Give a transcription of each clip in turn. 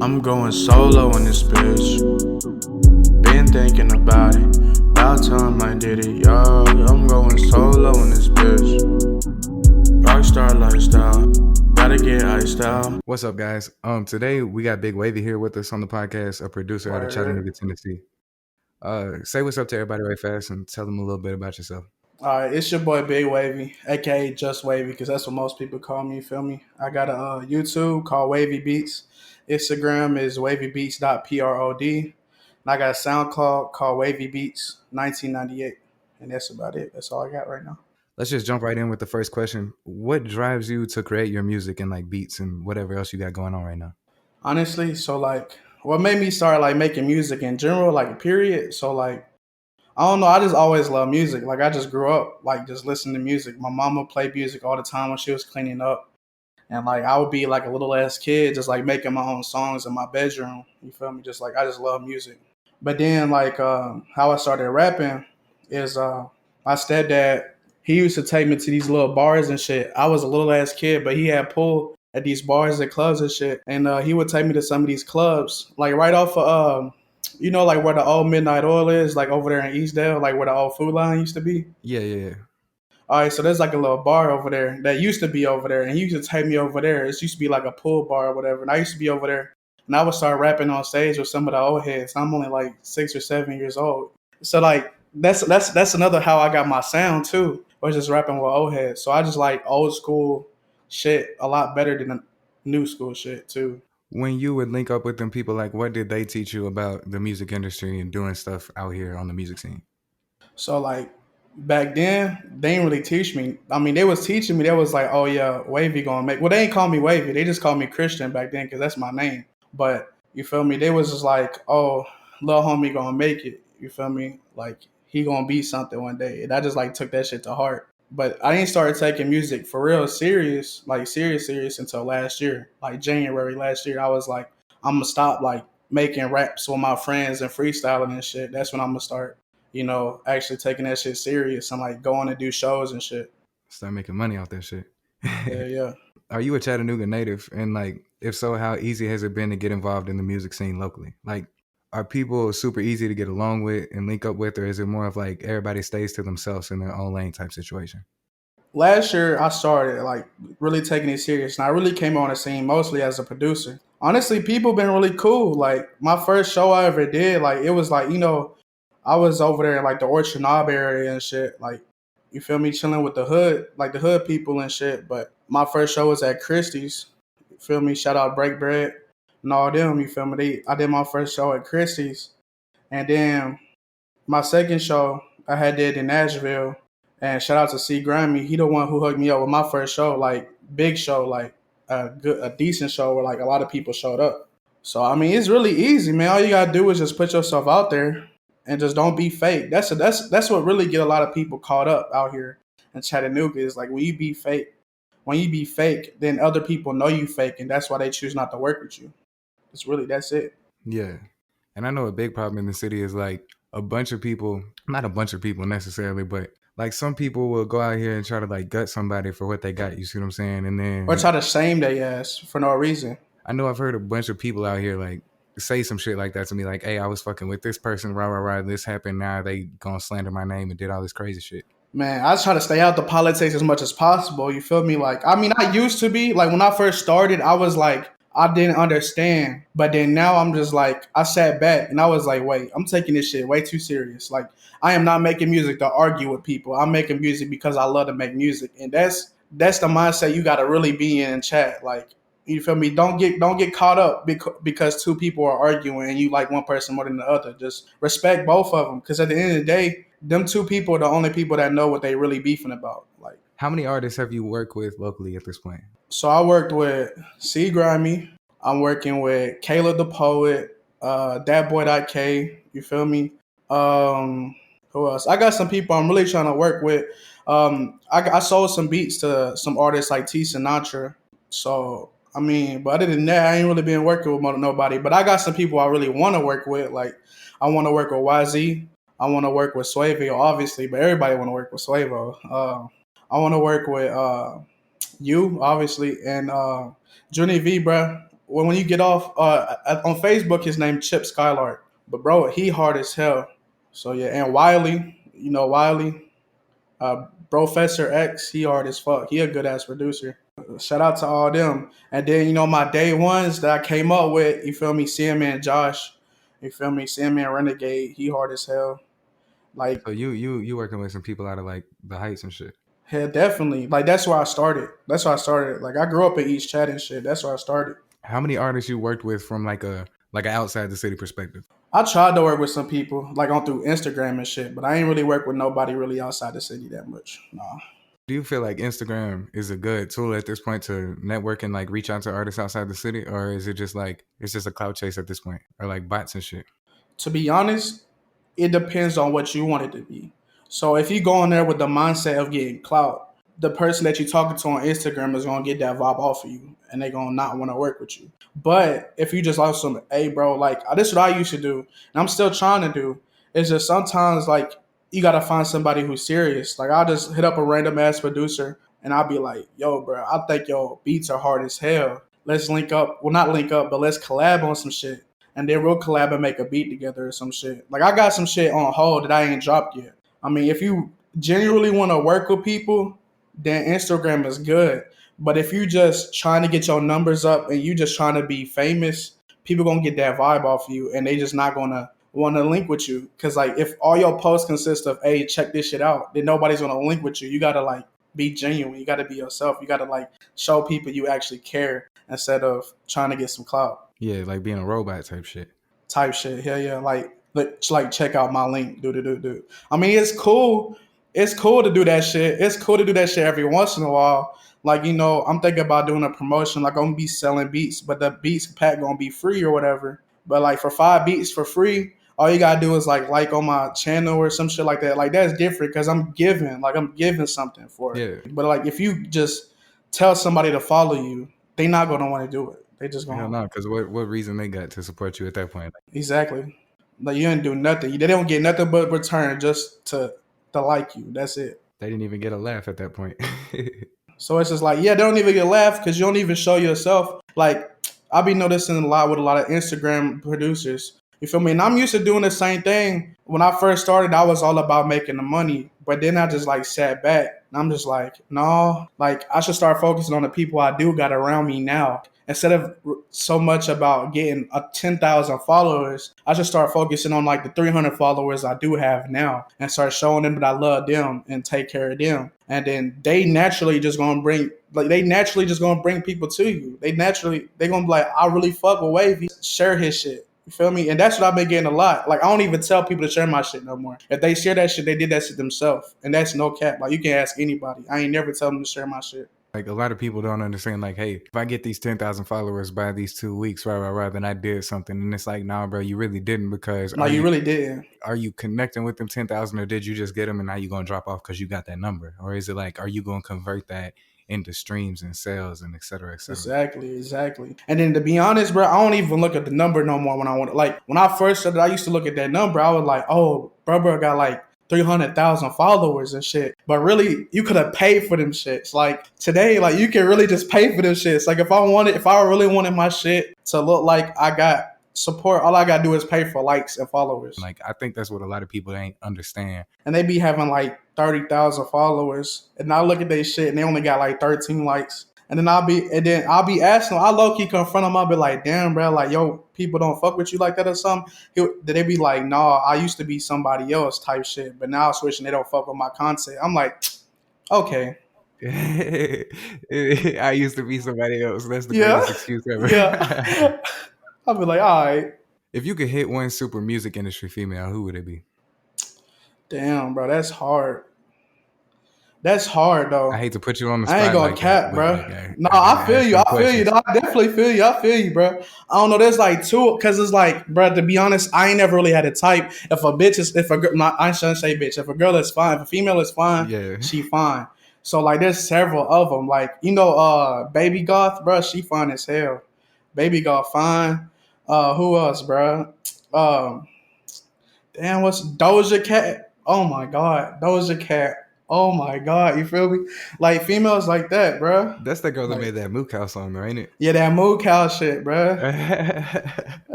I'm going solo in this bitch. Been thinking about it. About time I did it, y'all. I'm going solo in this bitch. Rockstar lifestyle. Gotta get iced out. What's up, guys? Today we got Big Wavy here with us on the podcast, a producer out of Chattanooga, Tennessee. Say what's up to everybody right fast and tell them a little bit about yourself. All right, it's your boy Big Wavy, aka Just Wavy, because that's what most people call me. You feel me? I got a YouTube called Wavy Beats. Instagram is wavybeats.prod. And I got a SoundCloud called Wavy Beats 1998. And that's about it. That's all I got right now. Let's just jump right in with the first question. What drives you to create your music and like beats and whatever else you got going on right now? Honestly, so what made me start making music in general, period. So I don't know. I just always love music. I just grew up just listening to music. My mama played music all the time when she was cleaning up. And I would be a little ass kid, just making my own songs in my bedroom. You feel me? I just love music. But then how I started rapping is my stepdad. He used to take me to these little bars and shit. I was a little ass kid, but he had pulled at these bars and clubs and shit. And he would take me to some of these clubs, right off of where the old Midnight Oil is, over there in Eastdale, where the old Food Line used to be. Yeah. All right, so there's a little bar over there that used to be over there, and he used to take me over there. It used to be a pool bar or whatever, and I used to be over there, and I would start rapping on stage with some of the old heads. I'm only 6 or 7 years old, so that's another how I got my sound too, was just rapping with old heads. So I just like old school shit a lot better than the new school shit too. When you would link up with them people, like what did they teach you about the music industry and doing stuff out here on the music scene? So back then, they didn't really teach me. I mean, they was teaching me. They was like, oh yeah, Wavy gonna make. Well, they ain't call me Wavy. They just called me Christian back then because that's my name. But you feel me? They was just like, oh, little homie gonna make it. You feel me? He gonna be something one day. And I just took that shit to heart. But I didn't start taking music for real serious, serious until last year. January last year, I was like, I'm gonna stop making raps with my friends and freestyling and shit. That's when I'm gonna start actually taking that shit serious and going to do shows and shit. Start making money off that shit. Yeah. Are you a Chattanooga native? And if so, how easy has it been to get involved in the music scene locally? Are people super easy to get along with and link up with, or is it more of everybody stays to themselves in their own lane type situation? Last year I started really taking it serious, and I really came on the scene mostly as a producer. Honestly, people been really cool. My first show I ever did, it was I was over there in the Orchard Knob area and shit. You feel me, chilling with the hood, the hood people and shit. But my first show was at Christie's. You feel me? Shout out Break Bread and all them. You feel me? I did my first show at Christie's, and then my second show I had did in Nashville. And shout out to C Grammy. He the one who hooked me up with my first show, big show, a decent show where a lot of people showed up. So I mean, it's really easy, man. All you gotta do is just put yourself out there and just don't be fake. That's what really get a lot of people caught up out here in Chattanooga is when you be fake. When you be fake, then other people know you fake, and that's why they choose not to work with you. That's it. Yeah. And I know a big problem in the city is a bunch of people, not a bunch of people necessarily, but some people will go out here and try to gut somebody for what they got. You see what I'm saying? And then or try to shame their ass for no reason. I know I've heard a bunch of people out here say some shit like that to me, hey, I was fucking with this person, rah, this happened, now they gonna slander my name and did all this crazy shit. Man, I just try to stay out the politics as much as possible. You feel me? I mean, I used to be when I first started, I was I didn't understand. But then now I'm just I sat back and I was wait, I'm taking this shit way too serious. I am not making music to argue with people. I'm making music because I love to make music. And that's the mindset you got to really be in chat. You feel me? Don't get caught up because two people are arguing and you like one person more than the other. Just respect both of them. Because at the end of the day, them two people are the only people that know what they really beefing about. How many artists have you worked with locally at this point? So I worked with C Grammy. I'm working with Caleb the Poet, Datboy.K. You feel me? Who else? I got some people I'm really trying to work with. I sold some beats to some artists like T Sinatra. So I mean, but other than that, I ain't really been working with nobody. But I got some people I really want to work with. I want to work with YZ. I want to work with Suavo, obviously, but everybody want to work with Suavo. I want to work with you, obviously, and Johnny V, bruh. when you get off on Facebook, his name Chip Skylark. But bro, he hard as hell. So yeah, and Wiley, you know Wiley, Professor X, he hard as fuck. He a good ass producer. Shout out to all them. And then my day ones that I came up with, you feel me, CM Josh, you feel me, CM Renegade, he hard as hell. Like, So you working with some people out of like the Heights and shit. yeah, definitely. Like that's where I started. That's where I started. Like I grew up in East Chat and shit. That's where I started. How many artists you worked with from like an outside the city perspective? I tried to work with some people like on through Instagram and shit, but I ain't really work with nobody really outside the city that much. Nah. Do you feel like Instagram is a good tool at this point to network and like reach out to artists outside the city, or is it just like it's just a clout chase at this point, or like bots and shit? To be honest, it depends on what you want it to be. So if you go in there with the mindset of getting clout, the person that you're talking to on Instagram is gonna get that vibe off of you, and they're gonna not want to work with you. But if you just like some, hey bro, like this is what I used to do, and I'm still trying to do. It's just sometimes like you gotta find somebody who's serious. Like I'll just hit up a random ass producer, and I'll be like, yo, bro, I think your beats are hard as hell. Let's link up. Well, not link up, but let's collab on some shit, and then we'll collab and make a beat together or some shit. Like I got some shit on hold that I ain't dropped yet. I mean, if you genuinely want to work with people, then Instagram is good. But if you just trying to get your numbers up and you just trying to be famous, people gonna get that vibe off you, and they just not gonna want to link with you. Cause like if all your posts consist of, hey, check this shit out, then nobody's gonna link with you. You gotta like be genuine. You gotta be yourself. You gotta like show people you actually care instead of trying to get some clout. Yeah, like being a robot type shit. Hell yeah, like check out my link. Do. I mean, it's cool. It's cool to do that shit. It's cool to do that shit every once in a while. Like, I'm thinking about doing a promotion. Like, I'm gonna be selling beats, but the beats pack gonna be free or whatever. But like for 5 beats for free, all you gotta do is like on my channel or some shit like that. Like that's different because I'm giving something for it. Yeah. But like if you just tell somebody to follow you, they not gonna want to do it. They just gonna. Hell no, because what reason they got to support you at that point? Exactly. Like you didn't do nothing. They don't get nothing but return just to like you. That's it. They didn't even get a laugh at that point. So it's just like, yeah, they don't even get a laugh because you don't even show yourself. Like I be noticing a lot with a lot of Instagram producers. You feel me? And I'm used to doing the same thing. When I first started, I was all about making the money. But then I just like sat back and I'm just like, no, like I should start focusing on the people I do got around me now. Instead of so much about getting 10,000 followers, I should start focusing on like the 300 followers I do have now and start showing them that I love them and take care of them. And then they naturally just gonna bring people to you. They gonna be like, I really fuck with Wavy, share his shit. You feel me? And that's what I've been getting a lot. Like I don't even tell people to share my shit no more. If they share that shit, they did that shit themselves. And that's no cap. Like you can ask anybody. I ain't never tell them to share my shit. Like a lot of people don't understand, like, hey, if I get these 10,000 followers by these 2 weeks, right, then I did something. And it's like, nah, bro, you really didn't because... No, you really didn't. Are you connecting with them 10,000 or did you just get them and now you're going to drop off because you got that number? Or is it like, are you going to convert that into streams and sales and et cetera, et cetera? Exactly. And then to be honest, bro, I don't even look at the number no more when I want to. Like when I first started, I used to look at that number. I was like, oh, bro got like 300,000 followers and shit. But really, you could have paid for them shits. Like today, like you can really just pay for them shits. Like if I really wanted my shit to look like I got support, all I gotta do is pay for likes and followers. Like I think that's what a lot of people ain't understand. And they be having like 30,000 followers, and I look at their shit and they only got like 13 likes. And then I'll be asking them, I low-key confront them, I'll be like, damn, bro, like, yo, people don't fuck with you like that or something. They be like, nah, I used to be somebody else type shit, but now I'm switching, they don't fuck with my content. I'm like, okay. I used to be somebody else. That's the greatest excuse ever. Yeah. I'll be like, all right. If you could hit one super music industry female, who would it be? Damn, bro, that's hard. That's hard though. I hate to put you on the spot. I ain't gonna like cap, that, bro. Like, no, I feel you. No, I definitely feel you. I feel you, bro. I don't know. There's like two, because it's like, bro, to be honest, I ain't never really had a type. If a girl, I shouldn't say bitch. If a girl is fine, if a female is fine, yeah, she fine. So like, there's several of them. Like, Baby Goth, bro, she fine as hell. Baby Goth fine. Who else, bro? Damn, what's Doja Cat? Oh my God, Doja Cat. Oh my god, you feel me? Like females like that, bro. That's the girl that Like made that Mook House song, though, ain't it? yeah, that moo cow shit, bro.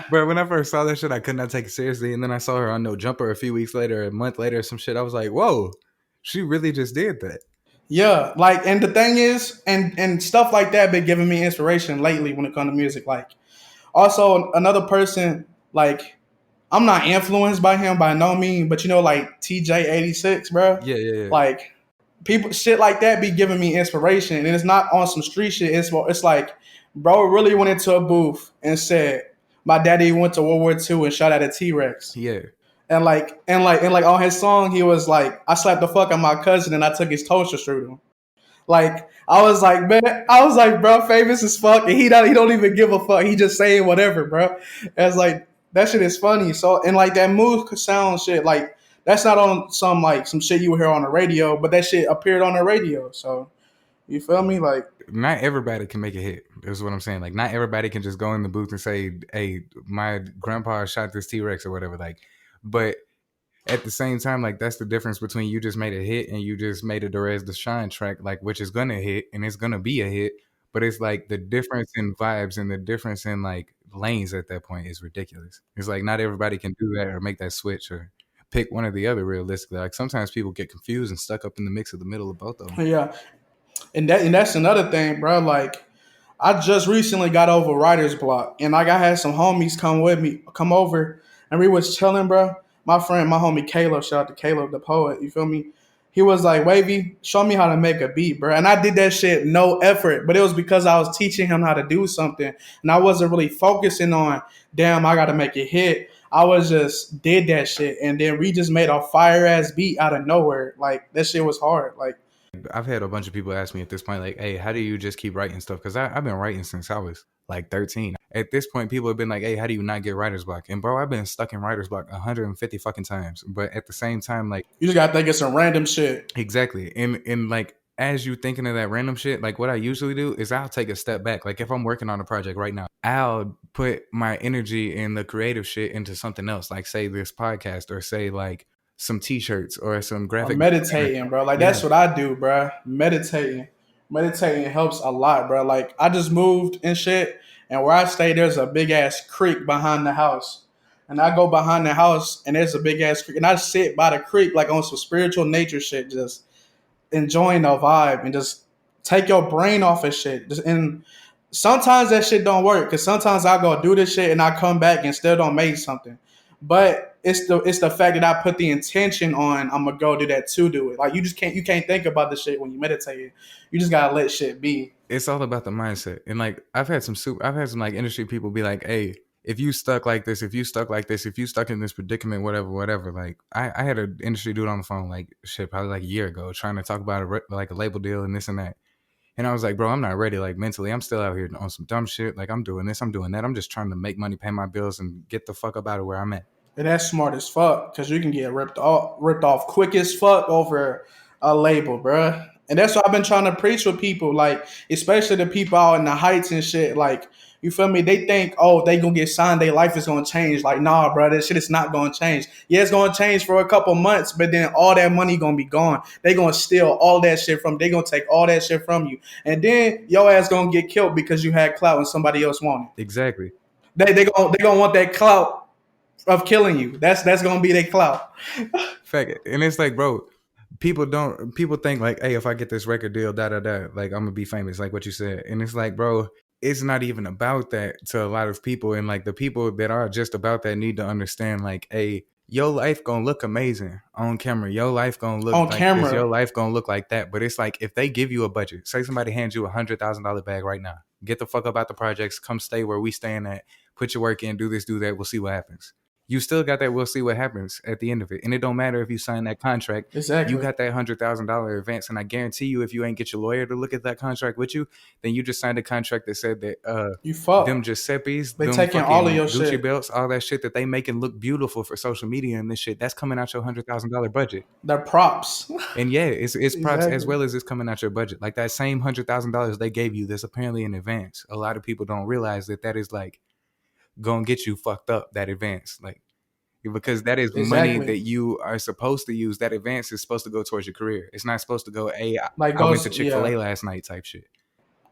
Bro, when I first saw that shit, I could not take it seriously. And then I saw her on No Jumper a few weeks later, a month later, some shit. I was like, whoa, she really just did that. Yeah, like, and the thing is, and stuff like that been giving me inspiration lately when it comes to music. Like, also another person, like, I'm not influenced by him by no means, but you know, like TJ 86, bro. Yeah, yeah, yeah. Like, people shit like that be giving me inspiration, and it's not on some street shit. It's like, bro really went into a booth and said, "My daddy went to World War II and shot at a T-Rex." Yeah. And like on his song, he was like, "I slapped the fuck out of my cousin and I took his toaster strudel." Like I was like, man, I was like, bro, famous as fuck, and he don't even give a fuck. He just saying whatever, bro. And it's like that shit is funny. So and like that move sound shit, like that's not on some shit you would hear on the radio, but that shit appeared on the radio. So you feel me? Like Not everybody can make a hit. Is what I'm saying. Like, not everybody can just go in the booth and say, "Hey, my grandpa shot this T-Rex" or whatever. Like, but at the same time, like, that's the difference between you just made a hit and you just made a Derez Deshawn track, like, which is gonna hit and it's gonna be a hit. But it's like the difference in vibes and the difference in like lanes at that point is ridiculous. It's like not everybody can do that or make that switch or pick one or the other realistically. Like sometimes people get confused and stuck up in the mix of the middle of both of them. yeah, and that's another thing, bro. Like I just recently got over writer's block, and like I had some homies come over, and we was chilling, bro. My friend, my homie Caleb, shout out to Caleb the poet. You feel me? He was like, "Wavy, show me how to make a beat, bro." And I did that shit no effort, but it was because I was teaching him how to do something, and I wasn't really focusing on, damn, I got to make it hit. I was just did that shit, and then we just made a fire ass beat out of nowhere. Like that shit was hard. Like I've had a bunch of people ask me at this point, like, "Hey, how do you just keep writing stuff?" Because I've been writing since I was like 13. At this point, people have been like, "Hey, how do you not get writer's block?" And bro, I've been stuck in writer's block 150 fucking times. But at the same time, like, you just gotta think of some random shit. exactly, and like as you thinking of that random shit, like what I usually do is I'll take a step back. Like if I'm working on a project right now, I'll put my energy and the creative shit into something else. Like say this podcast, or say like some t-shirts or some I'm graphic. meditating, bro. Like Yeah. that's what I do, bro. Meditating helps a lot, bro. Like I just moved and shit, and where I stay, there's a big ass creek behind the house, and I go behind the house, and there's a big ass creek, and I sit by the creek like on some spiritual nature shit, just enjoying the vibe and just take your brain off of shit. And sometimes that shit don't work because sometimes I go do this shit and I come back and still don't make something. But it's the fact that I put the intention on I'm gonna go do that to do it. Like you can't think about the shit when you meditate. You just gotta let shit be. It's all about the mindset. And like I've had some like industry people be like, "Hey, if you stuck like this, if you stuck like this, if you stuck in this predicament, whatever." Like I had an industry dude on the phone like shit probably like a year ago trying to talk about like a label deal and this and that. And I was like, "Bro, I'm not ready. Like mentally, I'm still out here on some dumb shit. Like I'm doing this, I'm doing that. I'm just trying to make money, pay my bills, and get the fuck up out of where I'm at." And that's smart as fuck because you can get ripped off quick as fuck over a label, bruh. And that's what I've been trying to preach with people, like especially the people out in the heights and shit. Like you feel me? They think, oh, they gonna get signed, their life is gonna change. Like nah, bro, that shit is not gonna change. Yeah, it's gonna change for a couple months, but then all that money gonna be gone. They gonna steal all that shit from. They gonna take all that shit from you, and then your ass gonna get killed because you had clout and somebody else wanted. Exactly. They gonna want that clout of killing you. That's gonna be their clout. Fact. And it's like, bro, people think like, "Hey, if I get this record deal, da da da, like I'm gonna be famous," like what you said. And it's like, bro, it's not even about that to a lot of people. And like the people that are just about that need to understand, like, hey, your life gonna look amazing on camera. Your life gonna look On like camera. this. Your life gonna look like that. But it's like if they give you a budget, say somebody hands you $100,000 bag right now, get the fuck about the projects, come stay where we staying at, put your work in, do this, do that. We'll see what happens. You still got that. We'll see what happens at the end of it. And it don't matter if you sign that contract. Exactly. You got that $100,000 advance. And I guarantee you, if you ain't get your lawyer to look at that contract with you, then you just signed a contract that said that You fuck. them Giuseppe's, They them taking all of your Gucci shit. belts, all that shit that they making look beautiful for social media and this shit, that's coming out your $100,000 budget. They're props. And yeah, it's props as Exactly. well as it's coming out your budget. Like that same $100,000 they gave you, that's apparently in advance. A lot of people don't realize that is like gonna get you fucked up, that advance. Like because that is money Exactly. that you are supposed to use. That advance is supposed to go towards your career. It's not supposed to go, hey, Like I went to those, Chick-fil-A yeah. last night type shit.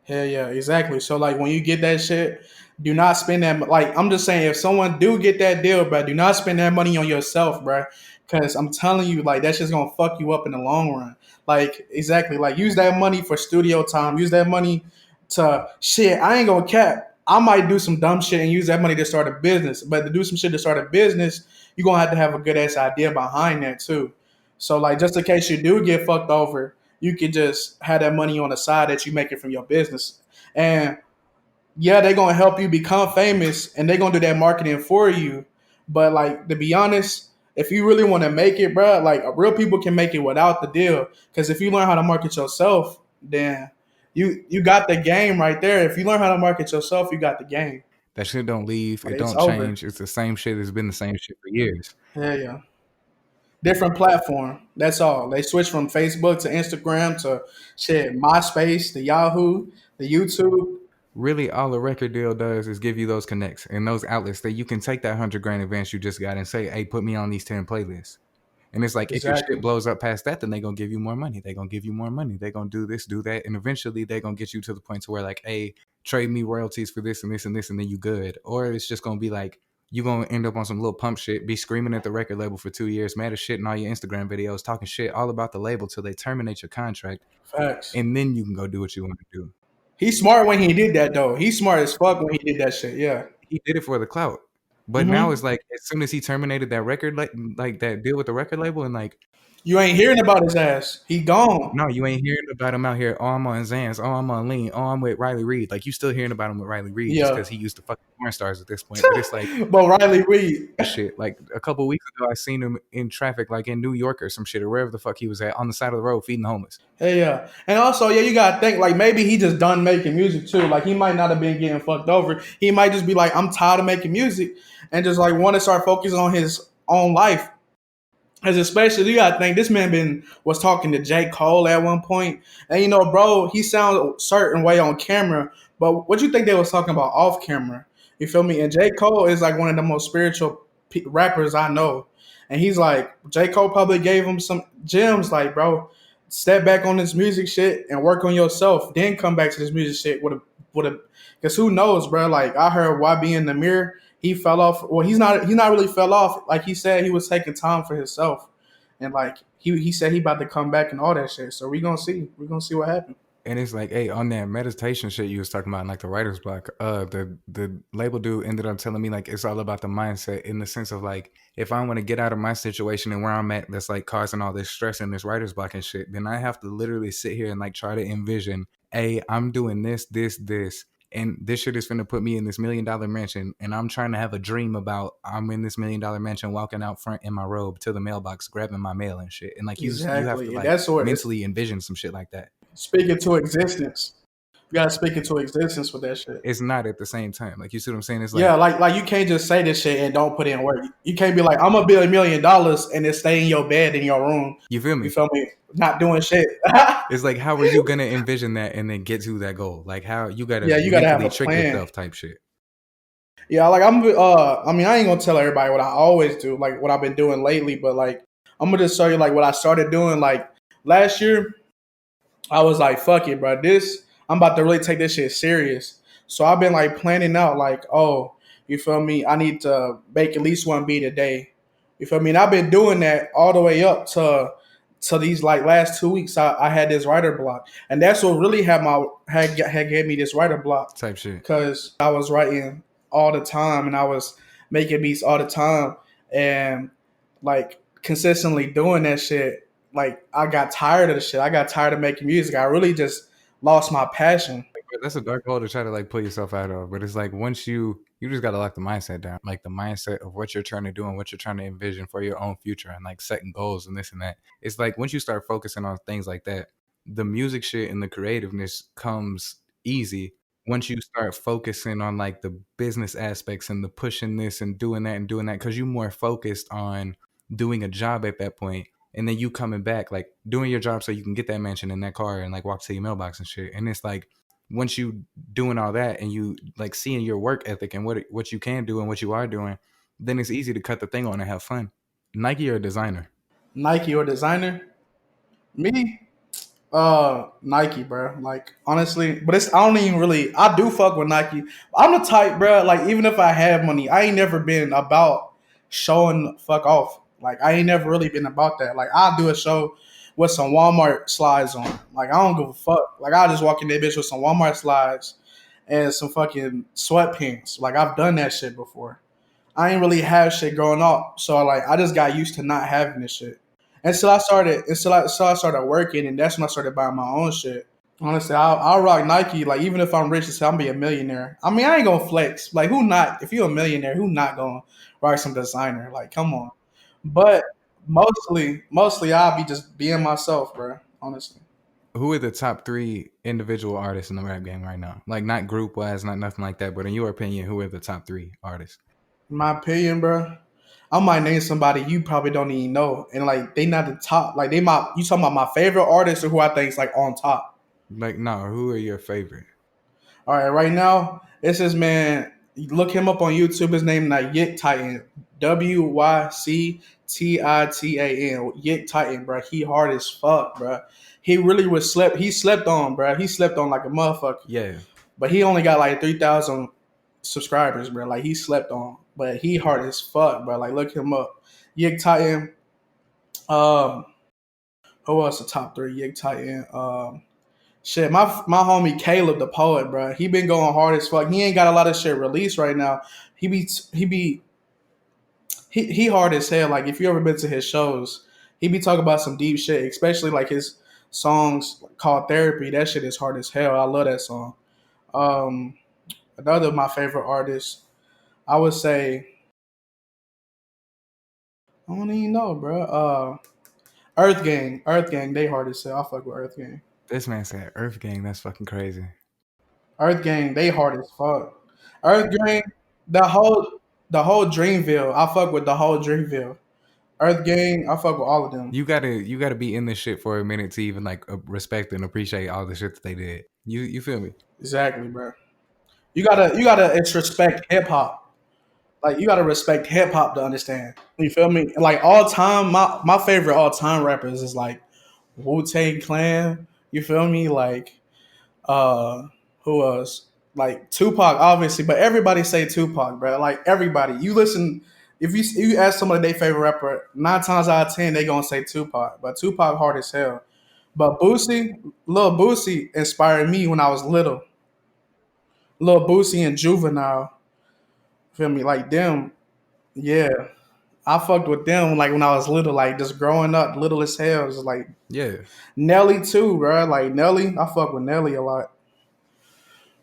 Hell yeah, exactly. So like when you get that shit, do not spend that. Like I'm just saying, if someone do get that deal, bro, do not spend that money on yourself, bro. Because I'm telling you, like that's just gonna fuck you up in the long run. Like exactly, like use that money for studio time. Use that money to shit. I ain't gonna cap. I might do some dumb shit and use that money to start a business. But to do some shit to start a business, you're gonna have to have a good ass idea behind that too. So like just in case you do get fucked over, you can just have that money on the side that you make it from your business. And yeah, they're gonna help you become famous and they're gonna do that marketing for you. But like to be honest, if you really want to make it, bro, like real people can make it without the deal. Because if you learn how to market yourself, then you got the game right there. If you learn how to market yourself, you got the game. That shit don't leave. Like It it's don't over. change. It's the same shit. It's been the same shit for years. Yeah, yeah. Different platform. That's all. They switch from Facebook to Instagram to shit, MySpace, to Yahoo, the YouTube. Really, all a record deal does is give you those connects and those outlets that you can take that 100 grand advance you just got and say, hey, put me on these 10 playlists. And it's like, if your shit Exactly. blows up past that, then they're going to give you more money. They're going to give you more money. They're going to do this, do that. And eventually they're going to get you to the point to where like, hey, trade me royalties for this and this and this, and then you good. Or it's just going to be like, you're going to end up on some little pump shit, be screaming at the record label for 2 years, mad as shit in all your Instagram videos, talking shit all about the label till they terminate your contract. Facts. And then you can go do what you want to do. He's smart when he did that though. He's smart as fuck when he did that shit. Yeah. He did it for the clout. But now Hmm. it's like, as soon as he terminated that record, like that deal with the record label, and like, You ain't hearing about his ass. He gone. no, you ain't hearing about him out here. Oh, I'm on Xans. Oh, I'm on Lean. Oh, I'm with Riley Reid. Like, you still hearing about him with Riley Reid just Yeah. because he used to fucking porn stars at this point. But it's like, But Riley Reid. shit. Like, a couple weeks ago, I seen him in traffic, like in New York or some shit, or wherever the fuck he was at, on the side of the road feeding the homeless. Hey, yeah. And also, yeah, you gotta think like maybe he just done making music too. Like he might not have been getting fucked over. He might just be like, I'm tired of making music and just like want to start focusing on his own life. As especially you gotta think this man been was talking to J. Cole at one point. And you know, bro, he sounds a certain way on camera, but what you think they was talking about off camera? You feel me? And J. Cole is like one of the most spiritual rappers I know. And he's like, J. Cole probably gave him some gems, like, bro, step back on this music shit and work on yourself, then come back to this music shit with a because who knows, bro? Like I heard YB in the mirror, he fell off. Well, he's not really fell off. Like he said, he was taking time for himself, and like he said he about to come back and all that shit. So we gonna see. We gonna see what happens. And it's like, hey, on that meditation shit you was talking about, like the writer's block, the label dude ended up telling me like it's all about the mindset, in the sense of like, if I want to get out of my situation and where I'm at that's like causing all this stress and this writer's block and shit, then I have to literally sit here and like try to envision, hey, I'm doing this, and this shit is finna put me in this $1 million mansion, and I'm trying to have a dream about I'm in this $1 million mansion walking out front in my robe to the mailbox grabbing my mail and shit. And like you have to Exactly. And like that's what it's mentally envision some shit like that. speaking to existence. You gotta speak into existence with that shit. It's not at the same time. Like, you see what I'm saying? It's Yeah, like, like you can't just say this shit and don't put in work. You can't be like, I'm gonna build $1 million and then stay in your bed in your room. you feel You me? feel me? Not doing shit. It's like, how are you gonna envision that and then get to that goal? Like, how you gotta Yeah, you gotta have mentally a trick plan. yourself type shit. Yeah, like I mean I ain't gonna tell everybody what I always do, like what I've been doing lately, but like I'm gonna just show you like what I started doing like last year. I was like, fuck it, bro. This I'm about to really take this shit serious. So I've been like planning out like, oh, you feel me? I need to make at least one beat a day. You feel me? And I've been doing that all the way up to these like last 2 weeks. I had this writer block, and that's what really had gave me this writer block Type shit. because I was writing all the time and I was making beats all the time and like consistently doing that shit. Like I got tired of the shit. I got tired of making music. I really just lost my passion. But that's a dark hole to try to like pull yourself out of. But it's like, once you just gotta lock the mindset down, like the mindset of what you're trying to do and what you're trying to envision for your own future, and like setting goals and this and that. It's like, once you start focusing on things like that, the music shit and the creativeness comes easy. Once you start focusing on like the business aspects and the pushing this and doing that, because you're more focused on doing a job at that point, and then you coming back like doing your job so you can get that mansion and that car and like walk to your mailbox and shit. And it's like, once you doing all that and you like seeing your work ethic and what you can do and what you are doing, then it's easy to cut the thing on and have fun. Nike or designer? Nike or designer? Me? Nike, bro. Like honestly, but it's I don't even really. I do fuck with Nike. I'm the type, bro. Like even if I have money, I ain't never been about showing fuck off. Like I ain't never really been about that. Like I'll do a show with some Walmart slides on. Like I don't give a fuck. Like I'll just walk in that bitch with some Walmart slides and some fucking sweatpants. Like I've done that shit before. I ain't really have shit growing up, so like I just got used to not having this shit. Until I started working, and that's when I started buying my own shit. Honestly, I'll rock Nike. Like even if I'm rich, as hell, I'm be a millionaire. I mean, I ain't gonna flex. Like who not? If you're a millionaire, who not gonna rock some designer? Like come on. But mostly I'll be just being myself, bro. Honestly, Who are the top 3 individual artists in the rap game right now? Like not group wise, not nothing like that, but in your opinion, who are the top 3 artists? in my opinion, bro. I might name somebody you probably don't even know, and like they not the top. Like they my you talking about my favorite artist or who I think is like on top. Like no, who are your favorite? All right, right now it's this man. Look him up on YouTube. His name is Yik Titan. Wyctitan. Yik Titan, bro. He hard as fuck, bro. He really was slept. He slept on, bro. He slept on like a motherfucker. Yeah. But he only got like 3,000 subscribers, bro. Like he slept on, but he hard as fuck, bro. Like look him up. Yik Titan. Um, who else? The top 3? Yik Titan. Shit, my homie Caleb the poet, bro. He been going hard as fuck. He ain't got a lot of shit released right now. He hard as hell. Like if you ever been to his shows, he be talking about some deep shit, especially like his songs called Therapy. That shit is hard as hell. I love that song. Um, Another of my favorite artists, I would say, I don't even know, bro. Earth Gang. Earth Gang, they hard as hell. I fuck with Earth Gang. This man said Earth Gang. That's fucking crazy. Earth Gang, they hard as fuck. Earth Gang, the whole the whole Dreamville. I fuck with the whole Dreamville. Earth Gang, I fuck with all of them. You gotta be in this shit for a minute to even like respect and appreciate all the shit that they did. You feel me? Exactly, bro. You gotta respect hip hop. Like you gotta respect hip hop to understand. You feel me? Like all time, my favorite all time rappers is like Wu-Tang Clan. You feel me? Like uh who else? Like Tupac, obviously, but everybody say Tupac, bro. Like everybody. You listen if you ask somebody their favorite rapper, 9 times out of 10 they gonna say Tupac. But Tupac hard as hell. But Lil Boosie inspired me when I was little. Lil Boosie and Juvenile. Feel me? Like them, yeah. I fucked with them like when I was little, like just growing up, little as hell. Just like Yeah. Nelly too, bro. Like Nelly, I fuck with Nelly a lot.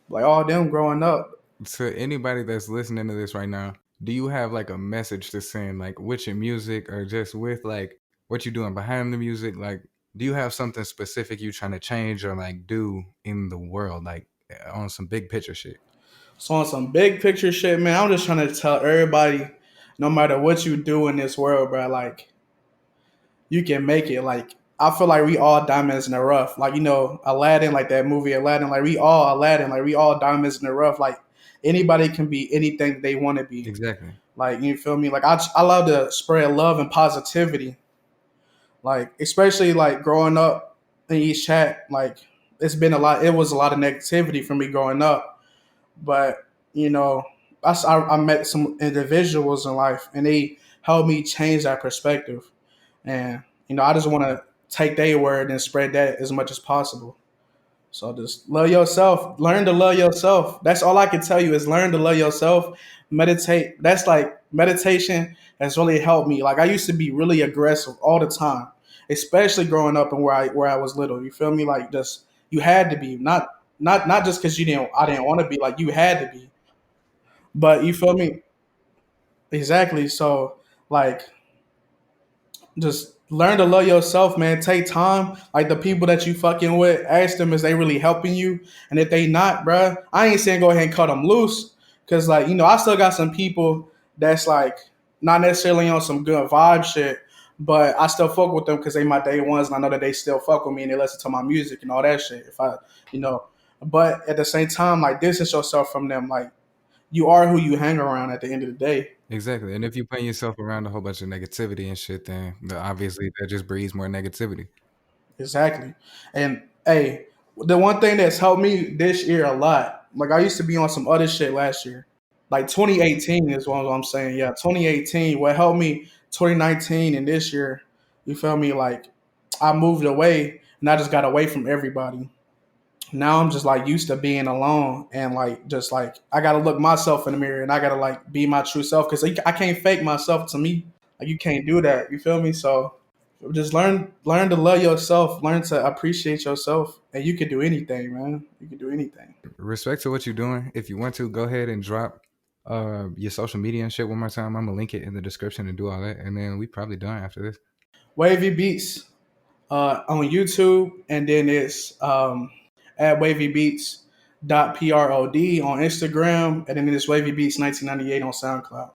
Like all them growing up. To anybody that's listening to this right now, do you have like a message to send, like with your music or just with like what you're doing behind the music? Like, do you have something specific you trying to change or like do in the world, like on some big picture shit? So on some big picture shit, man, I'm just trying to tell everybody, no matter what you do in this world, bro, like you can make it. Like I feel like we all diamonds in the rough. Like Aladdin, like that movie Aladdin. Like we all Aladdin. Like we all diamonds in the rough. Like anybody can be anything they want to be. Exactly. Like you feel me? Like I love to spread love and positivity. Like especially like growing up in East Chat. Like it's been a lot. It was a lot of negativity for me growing up. But you know, I met some individuals in life, and they helped me change that perspective. And I just want to take their word and spread that as much as possible. So just love yourself. Learn to love yourself. That's all I can tell you is learn to love yourself. Meditate. That's like meditation has really helped me. Like I used to be really aggressive all the time, especially growing up and where I was little. You feel me? Like just you had to be not just because I didn't want to be, like you had to be. But you feel me? Exactly. So like just learn to love yourself, man. Take time. Like the people that you fucking with, ask them is they really helping you, and if they not, bruh, I ain't saying go ahead and cut them loose, cause like I still got some people that's like not necessarily on some good vibe shit, but I still fuck with them because they my day ones, and I know that they still fuck with me and they listen to my music and all that shit. If I, you know, but at the same time, like distance yourself from them, like you are who you hang around at the end of the day. Exactly. And if you putting yourself around a whole bunch of negativity and shit, then obviously that just breeds more negativity. Exactly. And hey, the one thing that's helped me this year a lot, like I used to be on some other shit last year. Like 2018 is what I'm saying. Yeah, 2018. What helped me 2019 and this year, you feel me? Like I moved away and I just got away from everybody. Now I'm just like used to being alone and like just like I gotta look myself in the mirror and I gotta like be my true self because I can't fake myself to me. Like you can't do that. You feel me? So just learn to love yourself, learn to appreciate yourself, and you can do anything, man. You can do anything. Respect to what you're doing. If you want to, go ahead and drop your social media and shit one more time. I'm gonna link it in the description and do all that, and then we probably done after this. Wavy Beats on YouTube, and then it's at Wavy Beats .prod on Instagram, and then it's Wavy Beats 1998 on SoundCloud.